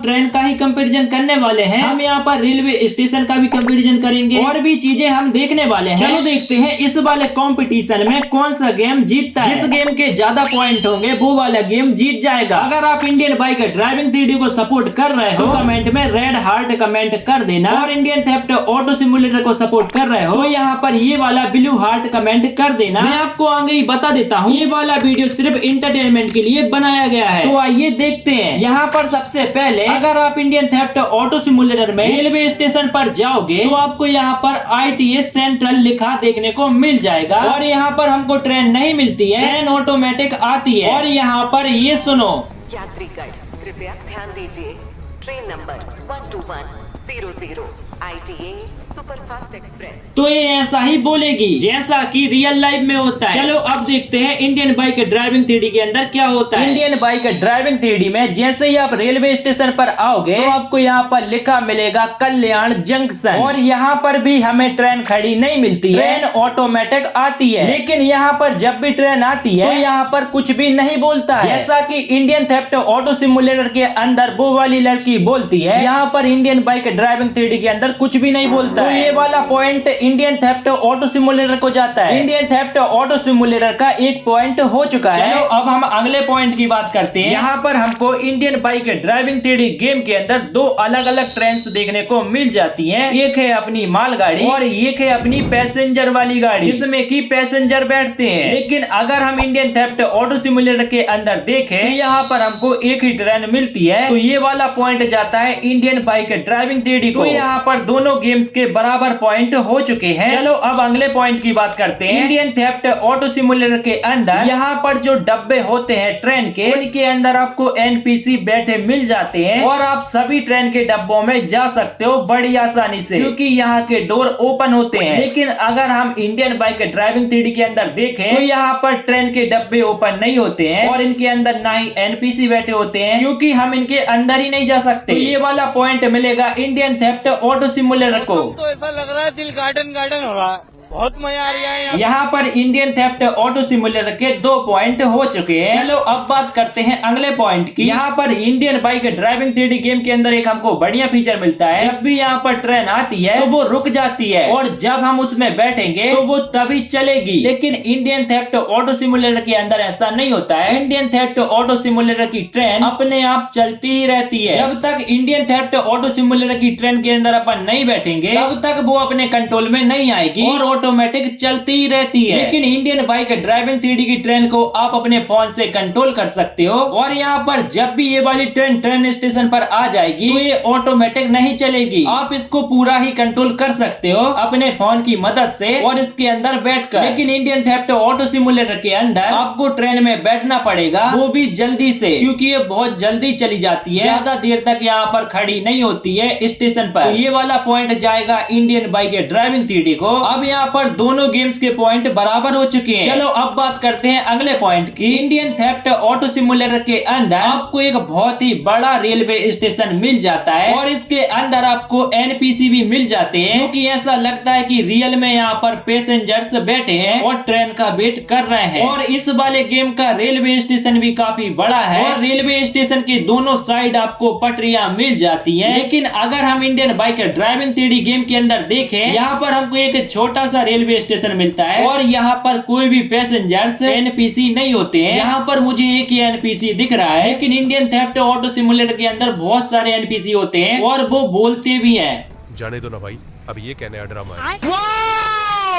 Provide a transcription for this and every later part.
Train का ही comparison करने वाले हैं। हम यहाँ पर रेलवे स्टेशन का भी कंपैरिजन करेंगे और भी चीजें हम देखने वाले हैं। चलो देखते हैं इस वाले कंपटीशन में कौन सा गेम जीतता है। जिस गेम के ज्यादा पॉइंट होंगे वो वाला गेम जीत जाएगा। अगर आप इंडियन बाइक ड्राइविंग 3D को सपोर्ट कर रहे हो तो कमेंट में रेड हार्ट कमेंट कर देना, और इंडियन थेफ्ट ऑटो सिमुलेटर को सपोर्ट कर रहे हो तो यहाँ पर ये वाला ब्लू हार्ट कमेंट कर देना। मैं आपको आगे ही बता देता हूँ, ये वाला वीडियो सिर्फ इंटरटेनमेंट के लिए बनाया गया है। तो आइए देखते हैं। यहाँ पर सबसे पहले अगर आप इंडियन थेफ्ट ऑटो सिमुलेटर में रेलवे स्टेशन पर जाओगे तो आपको यहाँ पर ITS सेंट्रल लिखा देखने को मिल जाएगा, और यहाँ पर हमको ट्रेन नहीं मिलती है, ट्रेन ऑटोमेटिक आती है। और यहाँ पर ये सुनो, यात्रीगण कृपया ध्यान दीजिए, train number 12100 ITA superfast express. तो ये ऐसा ही बोलेगी जैसा कि रियल लाइफ में होता है। चलो अब देखते हैं इंडियन बाइक ड्राइविंग 3D के अंदर क्या होता है। इंडियन बाइक ड्राइविंग 3D में जैसे ही आप रेलवे स्टेशन पर आओगे तो आपको यहाँ पर लिखा मिलेगा कल्याण जंक्शन, और यहाँ पर भी हमें ट्रेन खड़ी नहीं मिलती है, ट्रेन ऑटोमेटिक आती है। लेकिन यहाँ पर जब भी ट्रेन आती है तो यहाँ पर कुछ भी नहीं बोलता है, जैसा कि इंडियन थेफ्ट ऑटो सिमुलेटर के अंदर वो वाली लड़की बोलती है। यहाँ पर इंडियन बाइक ड्राइविंग 3D के अंदर कुछ भी नहीं बोलता है। तो ये वाला point Indian theft auto simulator को जाता है। इंडियन थेफ्ट ऑटो सिमुलेटर का एक पॉइंट हो चुका है। चलो अब हम अगले पॉइंट की बात करते हैं। यहाँ पर हमको Indian bike driving 3D game के अंदर दो अलग अलग ट्रेन्स देखने को मिल जाती हैं। एक है अपनी मालगाड़ी और एक है अपनी पैसेंजर वाली गाड़ी, जिसमें कि पैसेंजर बैठते हैं। लेकिन अगर हम इंडियन थेफ्ट ऑटो सिमुलेटर के अंदर देखें, यहाँ पर हमको एक ही ट्रेन मिलती है। तो ये वाला पॉइंट जाता है इंडियन बाइक ड्राइविंग 3D को। तो यहाँ पर दोनों गेम्स के बराबर पॉइंट हो चुके हैं। चलो अब अगले पॉइंट की बात करते हैं। इंडियन थेफ्ट ऑटो सिमुलेटर के अंदर यहाँ पर जो डब्बे होते हैं ट्रेन के, उनके अंदर आपको NPC बैठे मिल जाते हैं, और आप सभी ट्रेन के डब्बों में जा सकते हो बड़ी आसानी से, क्योंकि यहाँ के डोर ओपन होते हैं। लेकिन अगर हम इंडियन बाइक ड्राइविंग 3D के अंदर देखें तो यहाँ पर ट्रेन के डब्बे ओपन नहीं होते हैं, और इनके अंदर ना ही NPC बैठे होते हैं, क्योंकि हम इनके अंदर ही नहीं जा सकते। तो ये वाला पॉइंट मिलेगा इंडियन थेफ्ट ऑटो सिमुलेटर को। तो ऐसा लग रहा है दिल गार्डन गार्डन हो रहा है, बहुत मजा आ रहा है। यहाँ पर इंडियन थेफ्ट ऑटो सिमुलेटर के 2 पॉइंट हो चुके हैं। चलो अब बात करते हैं अगले पॉइंट की। यहाँ पर Indian bike driving 3D game के अंदर एक हमको बढ़िया फीचर मिलता है। जब भी यहाँ पर ट्रेन आती है तो वो रुक जाती है, और जब हम उसमें बैठेंगे तो वो तभी चलेगी। लेकिन इंडियन थेफ्ट ऑटो सिमुलेटर के अंदर ऐसा नहीं होता है। इंडियन थेफ्ट ऑटो सिमुलेटर की ट्रेन अपने आप चलती ही रहती है। जब तक इंडियन थेफ्ट ऑटो सिमुलेटर की ट्रेन के अंदर अपन नहीं बैठेंगे तब तक वो अपने कंट्रोल में नहीं आएगी और ऑटोमेटिक चलती ही रहती है। लेकिन इंडियन बाइक ड्राइविंग 3D की ट्रेन को आप अपने फोन से कंट्रोल कर सकते हो, और यहाँ पर जब भी ये वाली ट्रेन स्टेशन पर आ जाएगी तो ये ऑटोमेटिक नहीं चलेगी। आप इसको पूरा ही कंट्रोल कर सकते हो अपने फोन की मदद से और इसके अंदर बैठकर। लेकिन इंडियन थेफ्ट ऑटो सिमुलेटर के अंदर आपको ट्रेन में बैठना पड़ेगा, वो भी जल्दी से, क्योंकि ये बहुत जल्दी चली जाती है, ज्यादा देर तक यहाँ पर खड़ी नहीं होती है स्टेशन पर। तो ये वाला पॉइंट जाएगा इंडियन बाइक ड्राइविंग 3D को। अब यहाँ पर दोनों गेम्स के पॉइंट बराबर हो चुके हैं। चलो अब बात करते हैं अगले पॉइंट की। इंडियन थेफ्ट ऑटो सिमुलेटर के अंदर आपको एक बहुत ही बड़ा रेलवे स्टेशन मिल जाता है, और इसके अंदर आपको NPC भी मिल जाते हैं, क्योंकि ऐसा लगता है कि रियल में यहाँ पर पैसेंजर्स बैठे हैं और ट्रेन का वेट कर रहे हैं। और इस वाले गेम का रेलवे स्टेशन भी काफी बड़ा है, और रेलवे स्टेशन के दोनों साइड आपको पटरियां मिल जाती हैं। लेकिन अगर हम Indian bike driving 3D game के अंदर देखें, यहाँ पर हमको एक छोटा सा रेलवे स्टेशन मिलता है, और यहाँ पर कोई भी पैसेंजर्स NPC नहीं होते हैं। यहाँ पर मुझे एक ही NPC दिख रहा है, लेकिन इंडियन थेफ्ट ऑटो सिमुलेटर के अंदर बहुत सारे NPC होते हैं और वो बोलते भी हैं। जाने दो ना भाई, अब ये क्या नया ड्रामा है।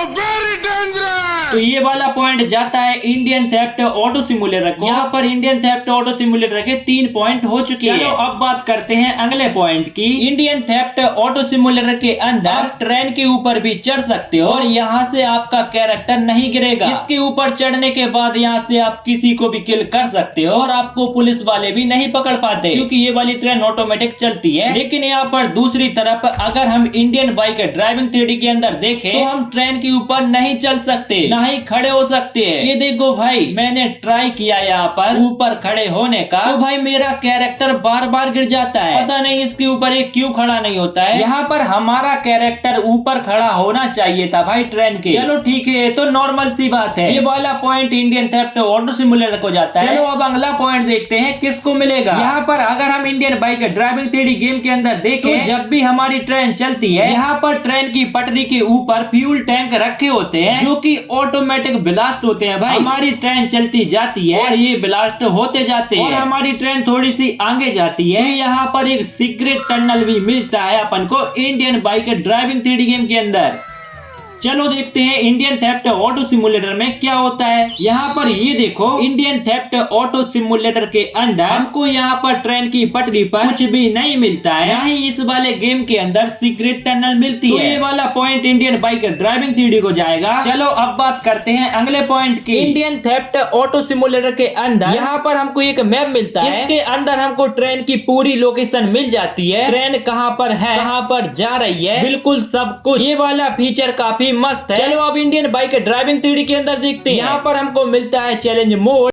Very dangerous. तो ये वाला पॉइंट जाता है इंडियन थेफ्ट ऑटो सिमुलेटर को। यहाँ पर इंडियन थेफ्ट ऑटो सिमुलेटर के 3 पॉइंट हो चुके हैं। चलो अब बात करते हैं अगले पॉइंट की। इंडियन थेफ्ट ऑटो सिमुलेटर के अंदर ट्रेन के ऊपर भी चढ़ सकते हो, और यहाँ से आपका कैरेक्टर नहीं गिरेगा। इसके ऊपर चढ़ने के बाद यहाँ से आप किसी को भी किल कर सकते हो, और आपको पुलिस वाले भी नहीं पकड़ पाते, क्योंकि ये वाली ट्रेन ऑटोमेटिक चलती है। लेकिन यहाँ पर दूसरी तरफ अगर हम इंडियन बाइक ड्राइविंग 3D के अंदर देखें तो हम ट्रेन के ऊपर नहीं चल सकते, ना ही खड़े हो सकते हैं। ये देखो भाई, मैंने ट्राई किया यहाँ पर ऊपर खड़े होने का, तो भाई मेरा कैरेक्टर बार बार गिर जाता है। पता नहीं इसके ऊपर ये क्यों खड़ा नहीं होता है। यहाँ पर हमारा कैरेक्टर ऊपर खड़ा होना चाहिए था भाई ट्रेन के। चलो ठीक है, तो नॉर्मल सी बात है। ये वाला point Indian theft auto simulator को जाता है। चलो अब अगला पॉइंट देखते हैं किसको मिलेगा। यहाँ पर अगर हम Indian bike driving 3D game के अंदर देखें, तो जब भी हमारी ट्रेन चलती है, यहाँ पर ट्रेन की पटरी के ऊपर फ्यूल टैंक रखे होते हैं, जो कि ऑटोमेटिक ब्लास्ट होते हैं भाई। हमारी ट्रेन चलती जाती है और ये ब्लास्ट होते जाते हैं और हमारी ट्रेन थोड़ी सी आगे जाती है। यहाँ पर एक सीक्रेट टनल भी मिलता है अपन को Indian bike driving 3D game के अंदर। चलो देखते हैं इंडियन थेफ्ट ऑटो सिमुलेटर में क्या होता है। यहाँ पर ये देखो, इंडियन थेफ्ट ऑटो सिमुलेटर के अंदर हमको यहाँ पर ट्रेन की पटरी पर कुछ भी नहीं मिलता है, ना ही इस वाले गेम के अंदर सीक्रेट टनल मिलती है। ये वाला point Indian bike driving 3D को जाएगा। चलो अब बात करते हैं अगले पॉइंट की। इंडियन थेफ्ट ऑटो सिमुलेटर के अंदर यहाँ पर हमको एक मैप मिलता है। इसके अंदर हमको ट्रेन की पूरी लोकेशन मिल जाती है, ट्रेन कहाँ पर है, कहाँ पर जा रही है, बिल्कुल सब कुछ। ये वाला फीचर काफी मस्त है। चलो अब इंडियन बाइक ड्राइविंग 3D के अंदर देखते हैं। यहाँ पर हमको मिलता है चैलेंज मोड।